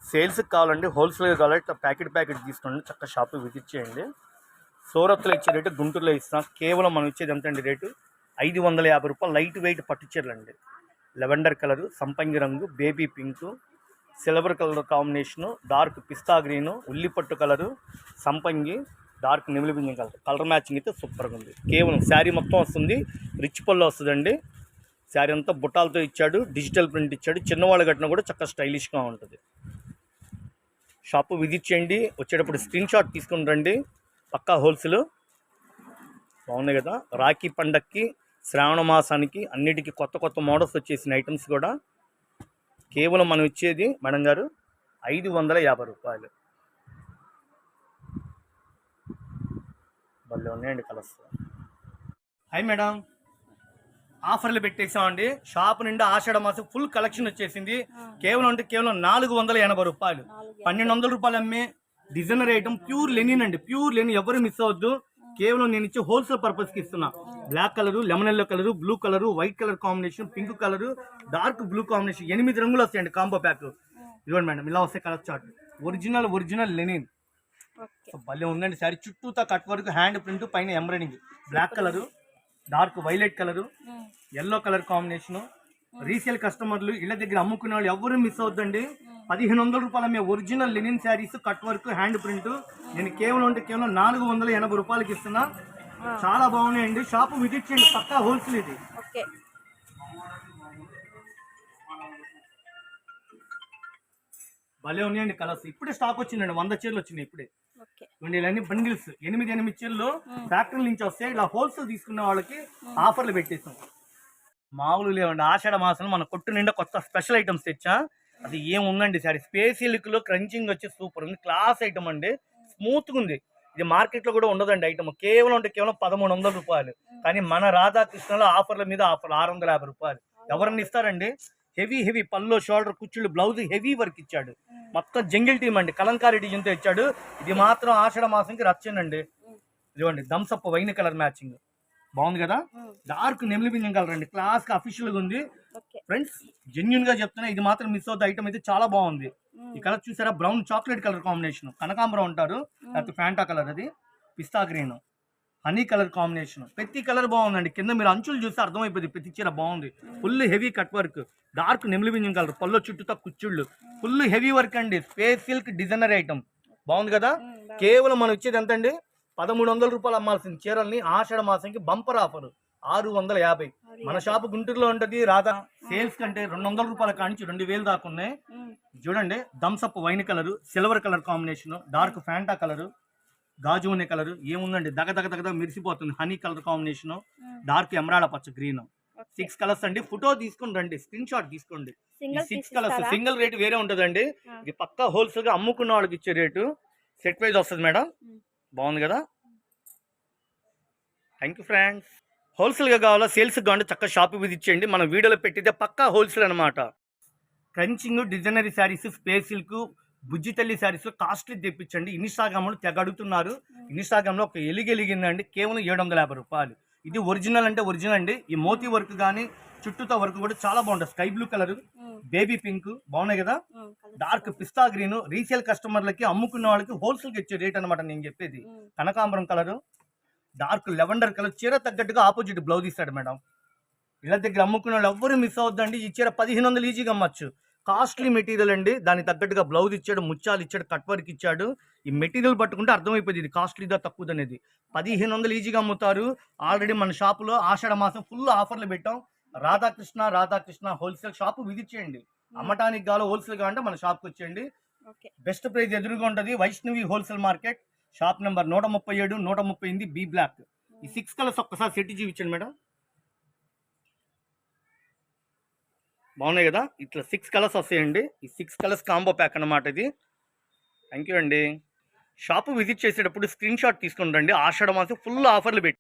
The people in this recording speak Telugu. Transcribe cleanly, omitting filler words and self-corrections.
సేల్స్కి కావాలండి, హోల్సేల్గా కావాలంటే ప్యాకెట్ తీసుకోండి. చక్కగా షాప్ విజిట్ చేయండి. సూరత్లో ఇచ్చే రేటు గుంటూరులో ఇస్తాం. కేవలం మనం ఇచ్చేది ఎంత అండి రేటు? 550 రూపాయలు. లైట్ వెయిట్ పట్టు చీరలు అండి. లెవెండర్ కలరు, సంపంగి రంగు, baby pink, silver colour combination, dark పిస్తా గ్రీను, ఉల్లిపట్టు కలరు, సంపంగి, డార్క్ నెమిలి పింఛం కలర్ మ్యాచింగ్ అయితే సూపర్గా ఉంది. కేవలం శారీ మొత్తం వస్తుంది, రిచ్ పళ్ళు వస్తుందండి. శారీ అంతా బుట్టాలతో ఇచ్చాడు, డిజిటల్ ప్రింట్ ఇచ్చాడు. చిన్నవాళ్ళు కట్టినా కూడా చక్కగా స్టైలిష్గా ఉంటుంది. షాపు విజిట్ చేయండి. వచ్చేటప్పుడు స్క్రీన్ షాట్ తీసుకుని రండి. పక్కా హోల్సేల్. బాగున్నాయి కదా. రాఖీ పండక్కి, శ్రావణ మాసానికి అన్నిటికీ కొత్త మోడల్స్ వచ్చేసిన ఐటమ్స్ కూడా కేవలం మనం ఇచ్చేది మేడం గారు 550 రూపాయలు. భలే ఉన్నాయండి కలర్స్. హాయ్ మేడం, ఆఫర్లు పెట్టేసామండి. షాప్ నుండి ఆషాఢ మాసం ఫుల్ కలెక్షన్ వచ్చేసింది. కేవలం 480 రూపాయలు. 1200 రూపాయలు అమ్మే డిజైనర్ ఐటమ్, ప్యూర్ లెనిన్ అండి. ప్యూర్ లెనిన్, ఎవరు మిస్ అవ్వద్దు. కేవలం నేను ఇచ్చే హోల్సేల్ పర్పస్కి ఇస్తున్నా. Black colour, lemon yellow colour, blue colour, white colour combination, pink colour, dark blue combination, 8 రంగులు వస్తాయండి కాంబో ప్యాక్. ఇదిగోండి మేడం, ఇలా వస్తాయి కలర్ చార్ట్. Original Lenin. భలే ఉందండి శారీ. చుట్టూతా కట్ వర్క్, హ్యాండ్ ప్రింట్, పైన embroidering. Black colour, dark violet colour, yellow colour combination. Resale కస్టమర్లు, ఇళ్ళ దగ్గర అమ్ముకునే వాళ్ళు ఎవరు మిస్ అవుద్దండి. 1500 రూపాయల మేము original Lenin saris, cut work, hand print. నేను కేవలం 480 రూపాయలకి ఇస్తున్నా. చాలా బాగున్నాయండి. షాపు విజిట్ చేయండి. పక్కా హోల్సేల్ ఇది. భలే ఉన్నాయండి కలర్స్. ఇప్పుడే స్టాక్ వచ్చిందండి. 100 చీరలు వచ్చినాయి ఇప్పుడే. ఇవన్నీ బండిల్స్, 8 చీరలు ఫ్యాక్టరీ నుంచి వస్తాయి. ఇలా హోల్సేల్ తీసుకున్న వాళ్ళకి ఆఫర్లు పెట్టేస్తాం. మామూలు లేవండి. ఆషాఢ మాసం మన కొట్టు నిండా కొత్త స్పెషల్ ఐటమ్స్ తెచ్చా. అది ఏముందండి సారీ. స్పేస్ సిల్క్లో క్రంచింగ్ వచ్చి సూపర్ ఉంది. క్లాస్ ఐటమ్ అండి. స్మూత్గా ఉంది. ఇది మార్కెట్లో కూడా ఉండదండి ఐటమ్. కేవలం 1300 రూపాయలు. కానీ మన రాధాకృష్ణలో ఆఫర్ల మీద ఆఫర్ 650 రూపాయలు. ఎవరన్నా ఇస్తారండి? హెవీ పల్లో, షోల్డర్, కుచ్చుళ్ళు, బ్లౌజ్ హెవీ వర్క్ ఇచ్చాడు. మొత్తం జంగిల్ టీమ్ అండి. కలంకారీ డిజైన్తో ఇచ్చాడు. ఇది మాత్రం ఆషాఢ మాసంకి రచ్చనండి. ఇదిగోండి థమ్సప్ వైన్ కలర్ మ్యాచింగ్. బాగుంది కదా. డార్క్ నెమిలి పింఛం కలర్ అండి. క్లాస్ గా అఫీషియల్ గా ఉంది ఫ్రెండ్స్. జెన్యున్ గా చెప్తున్నా, ఇది మాత్రం మిస్ అవుతుంది. ఐటమ్ అయితే చాలా బాగుంది. ఈ కలర్ చూసారా? Brown chocolate colour combination. కనకాంబరం అంటారు, లేకపోతే ఫ్యాంటా కలర్. అది పిస్తా గ్రీన్, హనీ కలర్ కాంబినేషన్. ప్రతి కలర్ బాగుందండి. కింద మీరు అంచులు చూస్తే అర్థమైపోయింది. ప్రతి చీర బాగుంది. Full heavy cut work, dark నెమిలి పింఛం కలర్, పల్లో చుట్టూతో కుచ్చుళ్ళు, ఫుల్ హెవీ వర్క్ అండి. Space silk designer item. బాగుంది కదా. కేవలం మనం ఇచ్చేది ఎంత అండి? 1300 రూపాయలు అమ్మాల్సిన చీరల్ని ఆషాఢ మాసంకి బంపర్ ఆఫర్ 650. మన షాపు గుంటూరులో ఉంటుంది. రాధా సేల్స్ కంటే 200 రూపాయల కానించి 2000 దాకా ఉన్నాయి. చూడండి, Thums Up wine colour, silver colour combination, dark Fanta colour, గాజు ఉన్న కలరు. ఏముందండి, దగ మెరిసిపోతుంది. Honey colour combination, dark emerald పచ్చ గ్రీన్. 6 కలర్స్ అండి. ఫోటో తీసుకుని రండి, స్క్రీన్ షాట్ తీసుకోండి. 6 కలర్స్ సింగిల్ రేట్ వేరే ఉంటుందండి. ఇది పక్కా హోల్సేల్ గా అమ్ముకున్న వాళ్ళకి ఇచ్చే రేటు. సెట్ వైజ్ వస్తుంది మేడం. బాగుంది కదా. Thank you friends. హోల్సేల్గా కావాలా, సేల్స్గా కావాలంటే చక్కగా షాప్ విజిట్ చేయండి. మనం వీడియోలో పెట్టితే పక్కా హోల్సేల్ అనమాట. క్రంచింగ్ డిజైనరీ శారీస్, స్పేస్ సిల్క్, బుజ్జి తల్లి శారీస్ కాస్ట్లీ తెప్పించండి. ఇన్స్టాగ్రామ్లో తెగ అడుగుతున్నారు. ఇన్స్టాగ్రామ్లో ఒక ఎలిగిందండి. కేవలం 750 రూపాయలు. ఇది ఒరిజినల్ అంటే ఒరిజినల్ అండి. ఈ మోతీ వర్క్ కానీ చుట్టూతో వర్క్ కూడా చాలా బాగుంటుంది. Sky blue colour, baby pink, బాగున్నాయి కదా. డార్క్ పిస్తా గ్రీన్. రీసేల్ కస్టమర్లకి, అమ్ముకున్న వాళ్ళకి హోల్సేల్కి ఇచ్చే రేట్ అనమాట నేను చెప్పేది. కనకాంబరం కలరు, డార్క్ లెవెండర్ కలర్. చీర తగ్గట్టుగా ఆపోజిట్ బ్లౌజ్ ఇస్తాడు మేడం. ఇళ్ళ దగ్గర అమ్ముకున్న వాళ్ళు ఎవ్వరు మిస్ అవుద్దండి. ఈ చీర 1500 ఈజీగా అమ్మచ్చు. కాస్ట్లీ మెటీరియల్ అండి. దానికి తగ్గట్టుగా బ్లౌజ్ ఇచ్చాడు, ముత్యాలు ఇచ్చాడు, కట్ వర్క్ ఇచ్చాడు. ఈ మెటీరియల్ పట్టుకుంటే అర్థమైపోయింది ఇది కాస్ట్లీదా తక్కువది అనేది. 1500 ఈజీగా అమ్ముతారు. ఆల్రెడీ మన షాపులో ఆషాఢ మాసం ఫుల్ ఆఫర్లు పెట్టాం. రాధాకృష్ణ హోల్సేల్ షాపు విజిట్ చేయండి. అమ్మటానికి కావాలి, హోల్సేల్ కావాలంటే మన షాప్కి వచ్చేయండి. బెస్ట్ ప్రైస్ ఎదురుగా ఉంటుంది. Vaishnavi wholesale market, shop number 137, 138 B block. ఈ 6 కలర్స్ ఒక్కసారి సెట్ చూపించండి మేడం. బాగున్నాయి కదా. ఇట్లా 6 కలర్స్ వస్తాయండి. ఈ 6 కలర్స్ కాంబో ప్యాక్ అనమాట ఇది. థ్యాంక్ యూ అండి. షాపు విజిట్ చేసేటప్పుడు స్క్రీన్ షాట్ తీసుకుని రండి. ఆషాఢ మాసం ఫుల్ ఆఫర్లు పెట్టి